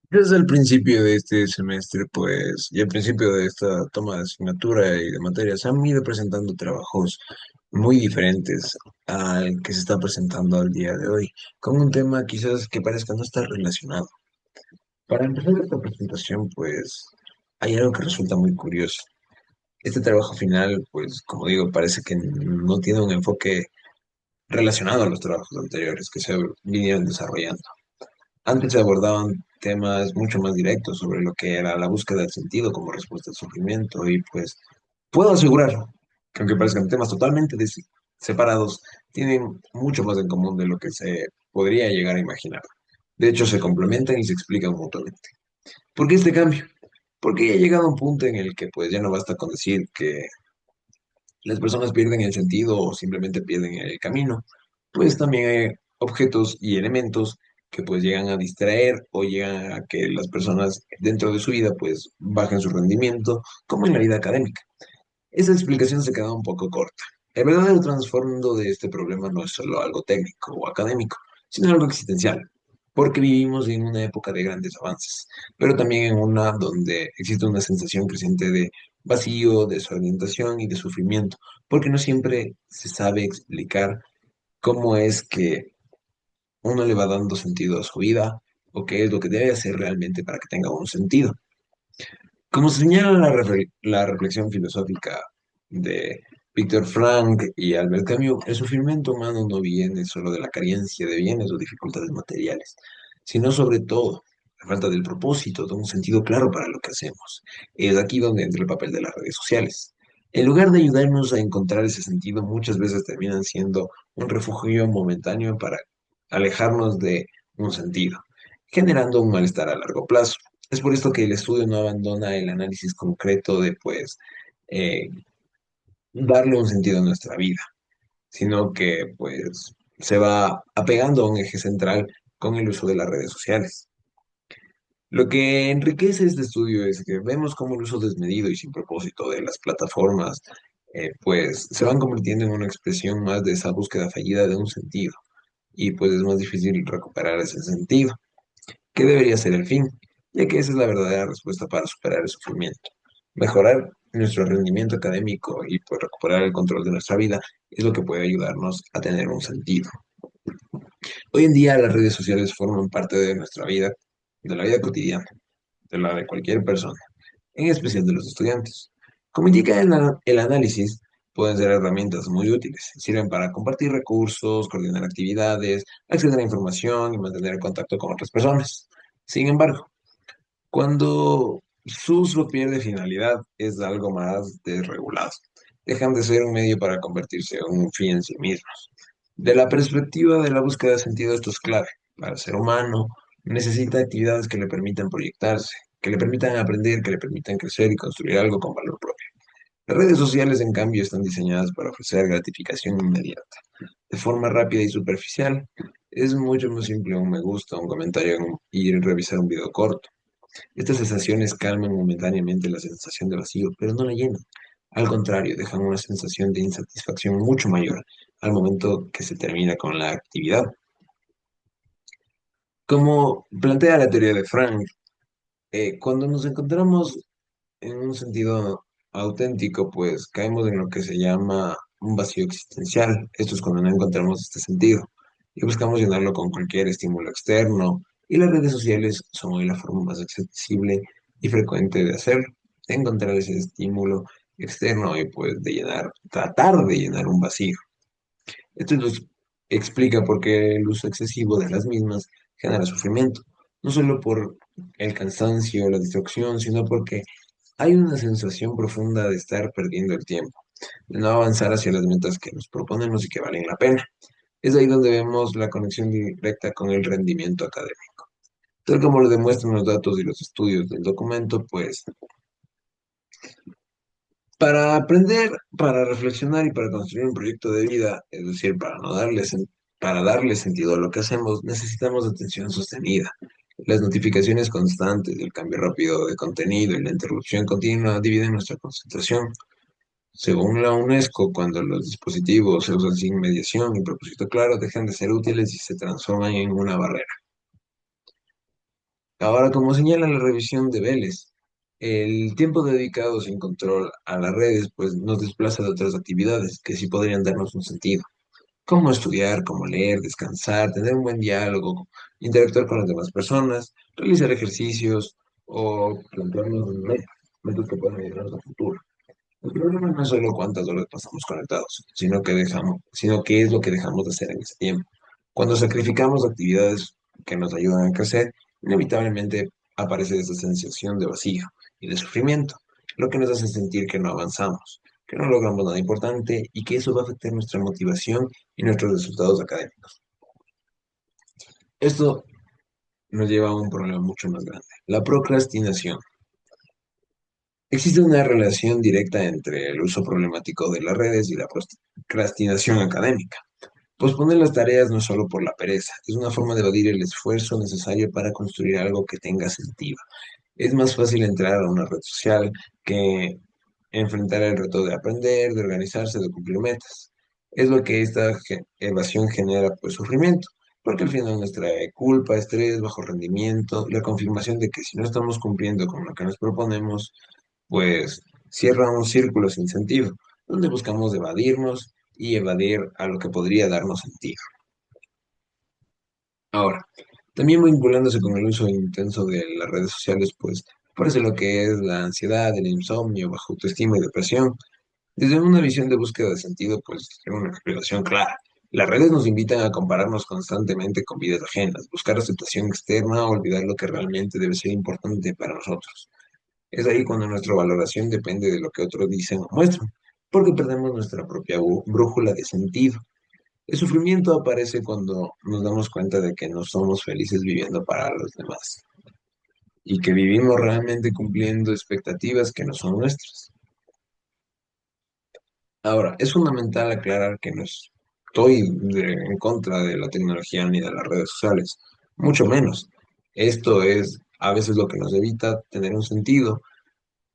Desde el principio de este semestre, pues, y al principio de esta toma de asignatura y de materias, se han ido presentando trabajos muy diferentes al que se está presentando al día de hoy, con un tema quizás que parezca no estar relacionado. Para empezar esta presentación, pues, hay algo que resulta muy curioso. Este trabajo final, pues, como digo, parece que no tiene un enfoque relacionado a los trabajos anteriores que se vinieron desarrollando. Antes se abordaban temas mucho más directos sobre lo que era la búsqueda del sentido como respuesta al sufrimiento y pues puedo asegurar que aunque parezcan temas totalmente separados, tienen mucho más en común de lo que se podría llegar a imaginar. De hecho, se complementan y se explican mutuamente. ¿Por qué este cambio? Porque ya ha llegado un punto en el que pues ya no basta con decir que las personas pierden el sentido o simplemente pierden el camino, pues también hay objetos y elementos que pues llegan a distraer o llegan a que las personas dentro de su vida pues bajen su rendimiento, como en la vida académica. Esa explicación se queda un poco corta. El verdadero trasfondo de este problema no es solo algo técnico o académico, sino algo existencial, porque vivimos en una época de grandes avances, pero también en una donde existe una sensación creciente de vacío, desorientación y de sufrimiento, porque no siempre se sabe explicar cómo es que uno le va dando sentido a su vida o qué es lo que debe hacer realmente para que tenga un sentido. Como señala la reflexión filosófica de Víctor Frank y Albert Camus, el sufrimiento humano no viene solo de la carencia de bienes o dificultades materiales, sino sobre todo la falta del propósito, de un sentido claro para lo que hacemos. Es aquí donde entra el papel de las redes sociales. En lugar de ayudarnos a encontrar ese sentido, muchas veces terminan siendo un refugio momentáneo para alejarnos de un sentido, generando un malestar a largo plazo. Es por esto que el estudio no abandona el análisis concreto de, pues, eh, darle un sentido a nuestra vida, sino que, pues, se va apegando a un eje central con el uso de las redes sociales. Lo que enriquece este estudio es que vemos cómo el uso desmedido y sin propósito de las plataformas, pues, se van convirtiendo en una expresión más de esa búsqueda fallida de un sentido, y pues es más difícil recuperar ese sentido. ¿Qué debería ser el fin? Ya que esa es la verdadera respuesta para superar el sufrimiento. Mejorar nuestro rendimiento académico y pues, recuperar el control de nuestra vida es lo que puede ayudarnos a tener un sentido. Hoy en día las redes sociales forman parte de nuestra vida, de la vida cotidiana, de la de cualquier persona, en especial de los estudiantes. Como indica el análisis, pueden ser herramientas muy útiles. Sirven para compartir recursos, coordinar actividades, acceder a información y mantener el contacto con otras personas. Sin embargo, cuando su uso pierde finalidad, es algo más desregulado. Dejan de ser un medio para convertirse en un fin en sí mismos. De la perspectiva de la búsqueda de sentido, esto es clave. Para el ser humano, necesita actividades que le permitan proyectarse, que le permitan aprender, que le permitan crecer y construir algo con valor propio. Las redes sociales, en cambio, están diseñadas para ofrecer gratificación inmediata, de forma rápida y superficial. Es mucho más simple un me gusta, un comentario y revisar un video corto. Estas sensaciones calman momentáneamente la sensación de vacío, pero no la llenan. Al contrario, dejan una sensación de insatisfacción mucho mayor al momento que se termina con la actividad. Como plantea la teoría de Frank, cuando nos encontramos en un sentido auténtico, pues caemos en lo que se llama un vacío existencial. Esto es cuando no encontramos este sentido y buscamos llenarlo con cualquier estímulo externo. Y las redes sociales son hoy la forma más accesible y frecuente de hacerlo, de encontrar ese estímulo externo y pues de llenar, tratar de llenar un vacío. Esto nos explica por qué el uso excesivo de las mismas genera sufrimiento, no solo por el cansancio o la distracción, sino porque hay una sensación profunda de estar perdiendo el tiempo, de no avanzar hacia las metas que nos proponemos y que valen la pena. Es ahí donde vemos la conexión directa con el rendimiento académico. Tal como lo demuestran los datos y los estudios del documento, pues para aprender, para reflexionar y para construir un proyecto de vida, es decir, para darle sentido a lo que hacemos, necesitamos atención sostenida. Las notificaciones constantes, el cambio rápido de contenido y la interrupción continua dividen nuestra concentración. Según la UNESCO, cuando los dispositivos se usan sin mediación y propósito claro, dejan de ser útiles y se transforman en una barrera. Ahora, como señala la revisión de Vélez, el tiempo dedicado sin control a las redes pues nos desplaza de otras actividades que sí podrían darnos un sentido, como estudiar, como leer, descansar, tener un buen diálogo, interactuar con las demás personas, realizar ejercicios o plantearnos metas que puedan ayudarnos a futuro. El problema no es solo cuántas horas pasamos conectados, sino qué es lo que dejamos de hacer en ese tiempo. Cuando sacrificamos actividades que nos ayudan a crecer, inevitablemente aparece esa sensación de vacío y de sufrimiento, lo que nos hace sentir que no avanzamos, que no logramos nada importante y que eso va a afectar nuestra motivación y nuestros resultados académicos. Esto nos lleva a un problema mucho más grande, la procrastinación. Existe una relación directa entre el uso problemático de las redes y la procrastinación académica. Posponer las tareas no es solo por la pereza, es una forma de evadir el esfuerzo necesario para construir algo que tenga sentido. Es más fácil entrar a una red social que enfrentar el reto de aprender, de organizarse, de cumplir metas. Es lo que esta evasión genera, pues, sufrimiento, porque al final nos trae culpa, estrés, bajo rendimiento, la confirmación de que si no estamos cumpliendo con lo que nos proponemos, pues cierra un círculo sin sentido, donde buscamos evadirnos y evadir a lo que podría darnos sentido. Ahora, también vinculándose con el uso intenso de las redes sociales, pues aparece lo que es la ansiedad, el insomnio, baja autoestima y depresión. Desde una visión de búsqueda de sentido, pues tiene una explicación clara. Las redes nos invitan a compararnos constantemente con vidas ajenas, buscar aceptación externa, olvidar lo que realmente debe ser importante para nosotros. Es ahí cuando nuestra valoración depende de lo que otros dicen o muestran, porque perdemos nuestra propia brújula de sentido. El sufrimiento aparece cuando nos damos cuenta de que no somos felices viviendo para los demás y que vivimos realmente cumpliendo expectativas que no son nuestras. Ahora, es fundamental aclarar que no estoy en contra de la tecnología ni de las redes sociales, mucho menos. Esto es a veces lo que nos evita tener un sentido.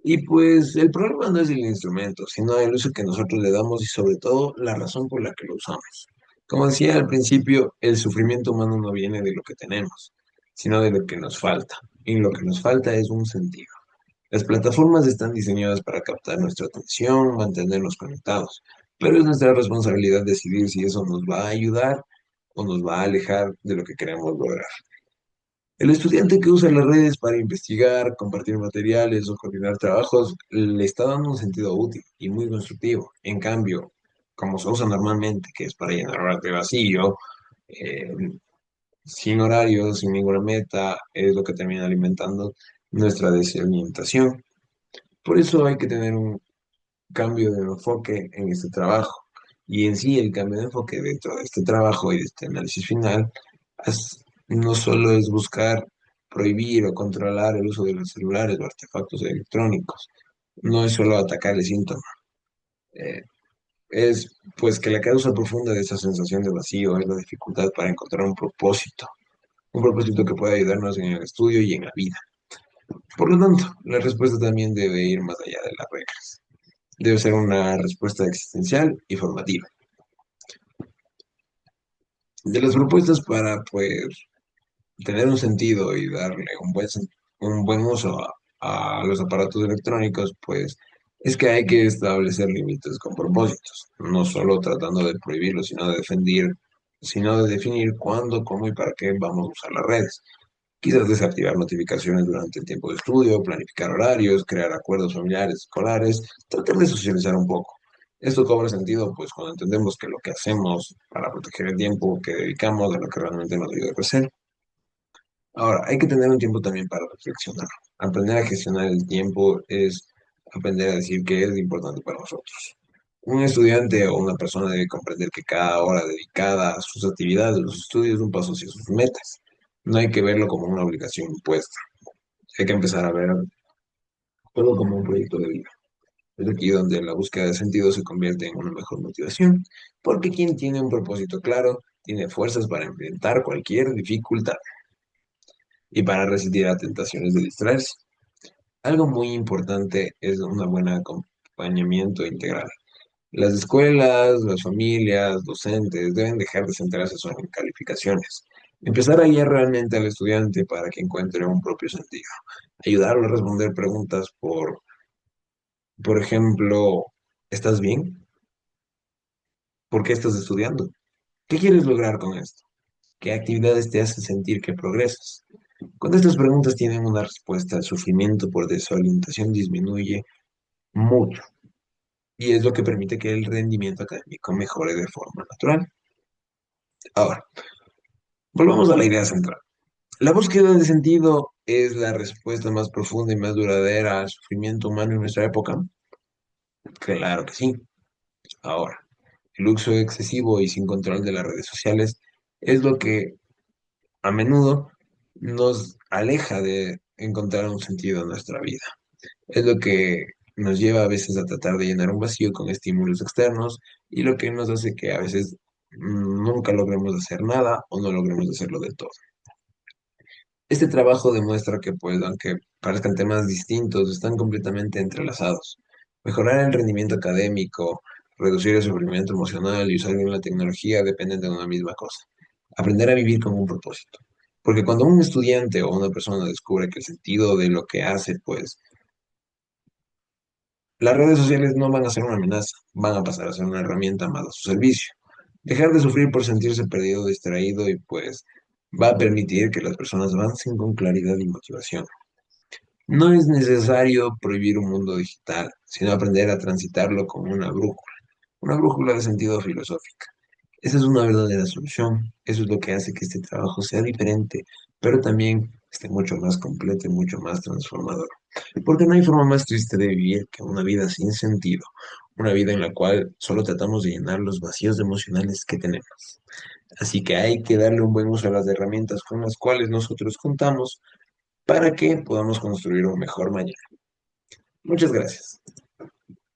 Y pues el problema no es el instrumento, sino el uso que nosotros le damos y sobre todo la razón por la que lo usamos. Como decía al principio, el sufrimiento humano no viene de lo que tenemos, sino de lo que nos falta. Y lo que nos falta es un sentido. Las plataformas están diseñadas para captar nuestra atención, mantenernos conectados, pero es nuestra responsabilidad decidir si eso nos va a ayudar o nos va a alejar de lo que queremos lograr. El estudiante que usa las redes para investigar, compartir materiales o coordinar trabajos le está dando un sentido útil y muy constructivo. En cambio, como se usa normalmente, que es para llenar horas de vacío, eh, sin horarios, sin ninguna meta, es lo que termina alimentando nuestra desorientación. Por eso hay que tener un cambio de enfoque en este trabajo. Y en sí, el cambio de enfoque dentro de este trabajo y de este análisis final no solo es buscar prohibir o controlar el uso de los celulares o artefactos electrónicos, no es solo atacar el síntoma, eh, es pues que la causa profunda de esa sensación de vacío es la dificultad para encontrar un propósito que pueda ayudarnos en el estudio y en la vida. Por lo tanto, la respuesta también debe ir más allá de las reglas. Debe ser una respuesta existencial y formativa. De las propuestas para, pues, tener un sentido y darle un buen uso a los aparatos electrónicos, pues, es que hay que establecer límites con propósitos, no solo tratando de prohibirlos, sino de definir cuándo, cómo y para qué vamos a usar las redes. Quizás desactivar notificaciones durante el tiempo de estudio, planificar horarios, crear acuerdos familiares, escolares, tratar de socializar un poco. Esto cobra sentido, pues, cuando entendemos que lo que hacemos para proteger el tiempo que dedicamos a lo que realmente nos ayuda a crecer. Ahora, hay que tener un tiempo también para reflexionar. Aprender a gestionar el tiempo es aprender a decir qué es importante para nosotros. Un estudiante o una persona debe comprender que cada hora dedicada a sus actividades, los estudios, es un paso hacia sus metas. No hay que verlo como una obligación impuesta. Hay que empezar a ver todo como un proyecto de vida. Es aquí donde la búsqueda de sentido se convierte en una mejor motivación, porque quien tiene un propósito claro tiene fuerzas para enfrentar cualquier dificultad y para resistir a tentaciones de distraerse. Algo muy importante es un buen acompañamiento integral. Las escuelas, las familias, docentes deben dejar de centrarse solo en calificaciones. Empezar a guiar realmente al estudiante para que encuentre un propio sentido. Ayudarlo a responder preguntas por ejemplo, ¿estás bien? ¿Por qué estás estudiando? ¿Qué quieres lograr con esto? ¿Qué actividades te hacen sentir que progresas? Cuando estas preguntas tienen una respuesta, el sufrimiento por desorientación disminuye mucho y es lo que permite que el rendimiento académico mejore de forma natural. Ahora, volvamos a la idea central. ¿La búsqueda de sentido es la respuesta más profunda y más duradera al sufrimiento humano en nuestra época? Claro que sí. Ahora, el uso excesivo y sin control de las redes sociales es lo que a menudo nos aleja de encontrar un sentido en nuestra vida. Es lo que nos lleva a veces a tratar de llenar un vacío con estímulos externos y lo que nos hace que a veces nunca logremos hacer nada o no logremos hacerlo del todo. Este trabajo demuestra que, pues, aunque parezcan temas distintos, están completamente entrelazados. Mejorar el rendimiento académico, reducir el sufrimiento emocional y usar bien la tecnología dependen de una misma cosa. Aprender a vivir con un propósito. Porque cuando un estudiante o una persona descubre que el sentido de lo que hace, pues, las redes sociales no van a ser una amenaza, van a pasar a ser una herramienta más a su servicio. Dejar de sufrir por sentirse perdido o distraído y pues va a permitir que las personas avancen con claridad y motivación. No es necesario prohibir un mundo digital, sino aprender a transitarlo como una brújula de sentido filosófica. Esa es una verdadera solución. Eso es lo que hace que este trabajo sea diferente, pero también esté mucho más completo y mucho más transformador. Porque no hay forma más triste de vivir que una vida sin sentido, una vida en la cual solo tratamos de llenar los vacíos emocionales que tenemos. Así que hay que darle un buen uso a las herramientas con las cuales nosotros contamos para que podamos construir un mejor mañana. Muchas gracias.